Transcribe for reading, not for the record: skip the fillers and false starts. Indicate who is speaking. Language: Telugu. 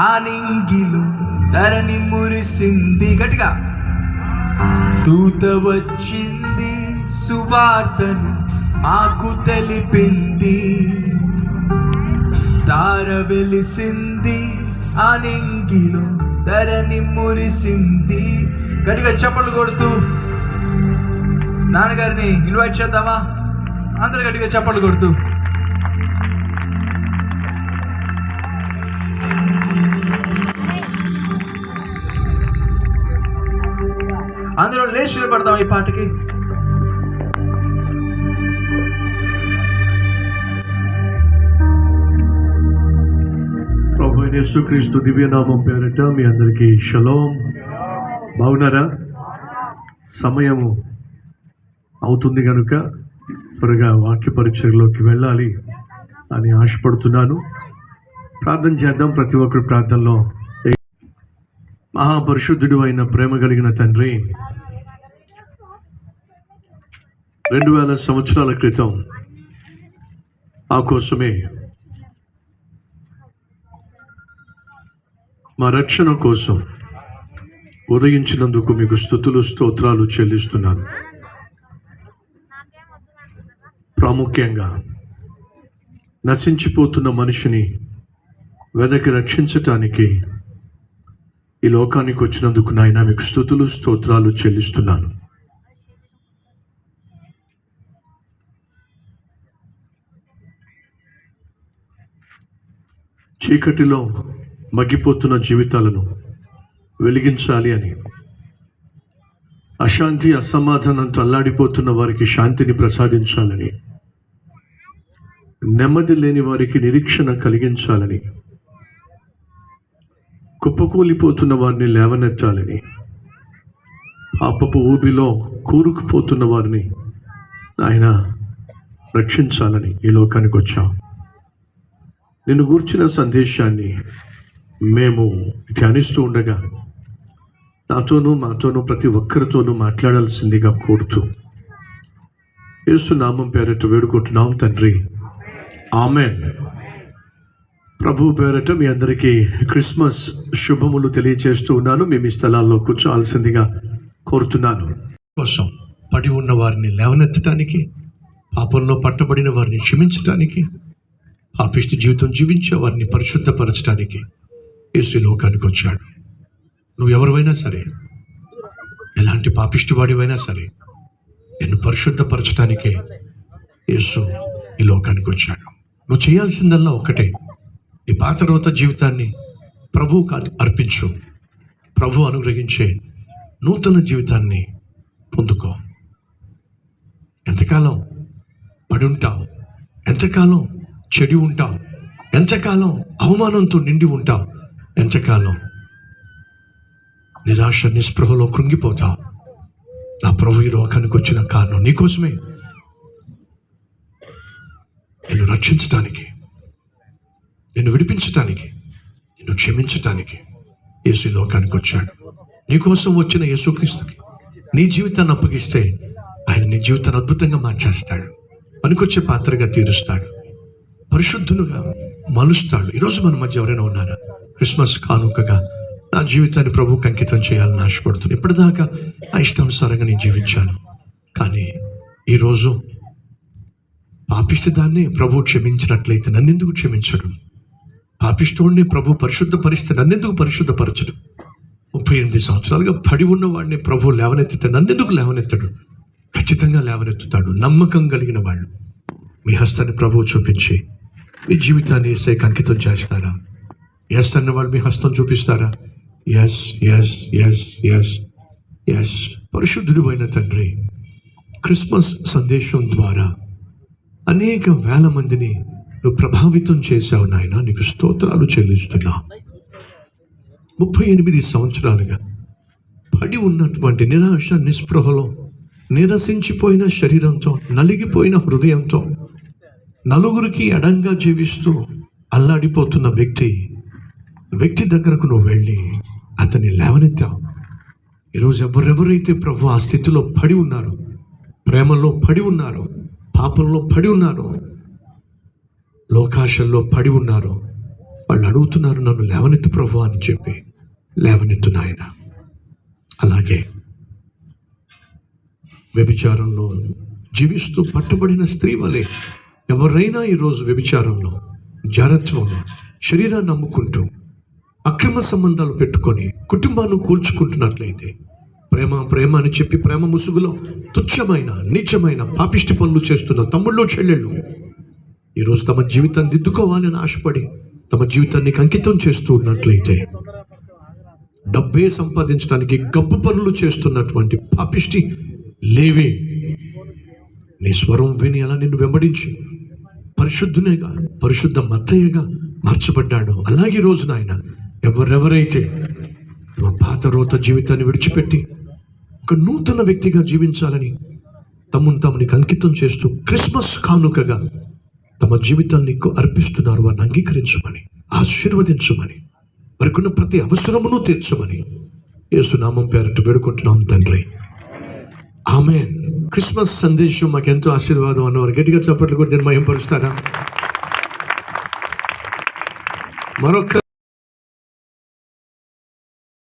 Speaker 1: ఆనింగిలో ధరణి మురిసింది. గట్టిగా దూత వచ్చింది, సువార్తను మాకు తెలిపింది. తార వెలిసింది, ఆనింగిలో ధరణి మురిసింది. గట్టిగా చప్పట్లు కొడుతూ నాన్నగారిని ఇన్వైట్ చేద్దామా? అందరు గట్టిగా చప్పట్లు కొడుతూ. అందులో లేచి నిలబడదాం ఈ పాటకి.
Speaker 2: ప్రభు అయిన యేసుక్రీస్తు దివ్యనామం పేరట మీ అందరికీ షలోం. బాగున్నారా? సమయము అవుతుంది కనుక త్వరగా వాక్య పరిచయలోకి వెళ్ళాలి అని ఆశపడుతున్నాను. ప్రార్థన చేద్దాం. ప్రతి ఒక్కరు ప్రార్థనలో. మహాపరిశుద్ధుడు అయిన ప్రేమ కలిగిన తండ్రి, 2000 సంవత్సరాల క్రితం ఆ కోసమే, మా రక్షణ కోసం ఉదయించినందుకు మీకు స్తుతులు స్తోత్రాలు చెల్లిస్తున్నాను. ప్రాముఖ్యంగా నశించిపోతున్న మనిషిని వెదకి రక్షించటానికి ఈ లోకానికి వచ్చినందుకు నాయన మీకు స్తుతులు స్తోత్రాలు చెల్లిస్తున్నాను. చీకటిలో మగ్గిపోతున్న జీవితాలను వెలిగించాలి అని, అశాంతి అసమాధానంతో అల్లాడిపోతున్న వారికి శాంతిని ప్రసాదించాలని, నెమ్మది లేని వారికి నిరీక్షణ కలిగించాలని, కుప్పకూలిపోతున్న వారిని లేవనెత్తాలని, పాపపు ఊబిలో కూరుకుపోతున్న వారిని ఆయన రక్షించాలని ఈ లోకానికి వచ్చాం. నిన్ను గూర్చిన సందేశాన్ని మేము ధ్యానిస్తూ ఉండగా నాతోనూ మాతోనూ ప్రతి ఒక్కరితోనూ మాట్లాడాల్సిందిగా కోరుతూ యేసు నామం పేరట వేడుకుంటున్నాం తండ్రి, ఆమెన్. ప్రభు పేరట మీ అందరికీ క్రిస్మస్ శుభములు తెలియజేస్తూ ఉన్నాను. మేము ఈ స్థలాల్లో కూర్చోాల్సిందిగా కోరుతున్నాను. కోసం పడి ఉన్న వారిని లేవనెత్తడానికి, పాపంలో పట్టబడిన వారిని క్షమించటానికి, పాపిష్టి జీవితం జీవించే వారిని పరిశుద్ధపరచడానికి యేసు లోకానికి వచ్చాడు. నువ్వు ఎవరివైనా సరే, ఎలాంటి పాపిష్టి వాడివైనా సరే, నిన్ను పరిశుద్ధపరచడానికే యేసు ఈ లోకానికి వచ్చాడు. నువ్వు చేయాల్సిందల్లా ఒక్కటే, ఈ పాత రోత జీవితాన్ని ప్రభువుకు అర్పించు. ప్రభు అనుగ్రహించే నూతన జీవితాన్ని పొందుకో. ఎంతకాలం పడి ఉంటావు? ఎంతకాలం చెడి ఉంటావు? ఎంతకాలం అవమానంతో నిండి ఉంటావు? ఎంతకాలం నిరాశ నిస్పృహలో కృంగిపోతావు? నా ప్రభు ఈ లోకానికి వచ్చిన కారణం నీకోసమే, నిన్ను రక్షించటానికి, నిన్ను విడిపించటానికి, నిన్ను క్షమించటానికి యేసు ఈ లోకానికి వచ్చాడు. నీకోసం వచ్చిన యేసుక్రీస్తుకి నీ జీవితాన్ని అప్పగిస్తే ఆయన నీ జీవితాన్ని అద్భుతంగా మార్చేస్తాడు. పనికొచ్చే పాత్రగా తీరుస్తాడు, పరిశుద్ధులుగా మలుస్తాడు. ఈరోజు మన మధ్య ఎవరైనా ఉన్నారా? క్రిస్మస్ కానుకగా నా జీవితాన్ని ప్రభువుకి అంకితం చేయాలని ఆశపడుతుంది. ఇప్పటిదాకా నా ఇష్టానుసారంగా నేను జీవించాను, కానీ ఈరోజు పాపిష్టి దాన్ని ప్రభు క్షమించినట్లయితే నన్నెందుకు క్షమించడు? పాపిష్టోడిని ప్రభు పరిశుద్ధపరిస్తే నన్నెందుకు పరిశుద్ధపరచడు? 38 సంవత్సరాలుగా పడి ఉన్నవాడిని ప్రభు లేవనెత్తితే నన్నెందుకు లేవనెత్తడు? ఖచ్చితంగా లేవనెత్తుతాడు. నమ్మకం కలిగిన వాళ్ళు మీ హస్తాన్ని ప్రభువు చూపించి మీ జీవితాన్ని యేసుకి అంకితం చేస్తారా? ఎస్ అన్న వాళ్ళు మీ హస్తం చూపిస్తారా? Yes yes yes yes yes. పరిశుద్ధుడు అయిన తండ్రి, క్రిస్మస్ సందేశం ద్వారా అనేక వేల మందిని నువ్వు ప్రభావితం చేశావు నాయన. నీకు స్తోత్రాలు చెల్లిస్తున్నా. 38 సంవత్సరాలుగా పడి ఉన్నటువంటి నిరాశ నిస్పృహలో, నిరసించిపోయిన శరీరంతో, నలిగిపోయిన హృదయంతో, నలుగురికి ఎడంగా జీవిస్తూ అల్లాడిపోతున్న వ్యక్తి దగ్గరకు నువ్వు వెళ్ళి అతన్ని లేవనెత్తావు. ఈరోజు ఎవరెవరైతే ప్రభు ఆ స్థితిలో పడి ఉన్నారో, ప్రేమలో పడి ఉన్నారో, పాపంలో పడి ఉన్నారో, లోకాశల్లో పడి ఉన్నారో, వాళ్ళు అడుగుతున్నారు, నన్ను లేవనెత్తు ప్రభు అని చెప్పి. లేవనెత్తు నాయన. అలాగే వ్యభిచారంలో జీవిస్తూ పట్టబడిన స్త్రీ వలె ఎవరైనా ఈరోజు వ్యభిచారంలో, జారత్వంలో, శరీరాన్ని నమ్ముకుంటూ అక్రమ సంబంధాలు పెట్టుకొని కుటుంబాన్ని కూల్చుకుంటున్నట్లయితే, ప్రేమ ప్రేమ అని చెప్పి ప్రేమ ముసుగులో తుచ్చమైన, నీచమైన, పాపిష్టి పనులు చేస్తున్న తమ్ముళ్ళు, చెల్లెళ్ళు ఈరోజు తమ జీవితాన్ని దిద్దుకోవాలని ఆశపడి తమ జీవితాన్ని అంకితం చేస్తూ ఉన్నట్లయితే, డబ్బే సంపాదించడానికి గబ్బు పనులు చేస్తున్నటువంటి పాపిష్టి లేవి, నీ స్వరం విని అలా నిన్ను వెంబడించి పరిశుద్ధునేగా, పరిశుద్ధ మత్తయ్యగా మార్చబడ్డాడు. అలాగే రోజున ఆయన ఎవరెవరైతే తమ పాత రోత జీవితాన్ని విడిచిపెట్టి ఒక నూతన వ్యక్తిగా జీవించాలని తమను తమనికి అంకితం చేస్తూ క్రిస్మస్ కానుకగా తమ జీవితాన్ని అర్పిస్తున్నారు, వారిని అంగీకరించమని, ఆశీర్వదించమని, వారికున్న ప్రతి అవసరమును తీర్చమని యేసునామం పేరట వేడుకుంటున్నాం తండ్రి. ఆమేన్. క్రిస్మస్ సందేశం మాకెంతో ఆశీర్వాదం అన్నవారు గట్టిగా చప్పట్లు కూడా దీన్ని మహింపరుస్తారా? మరొక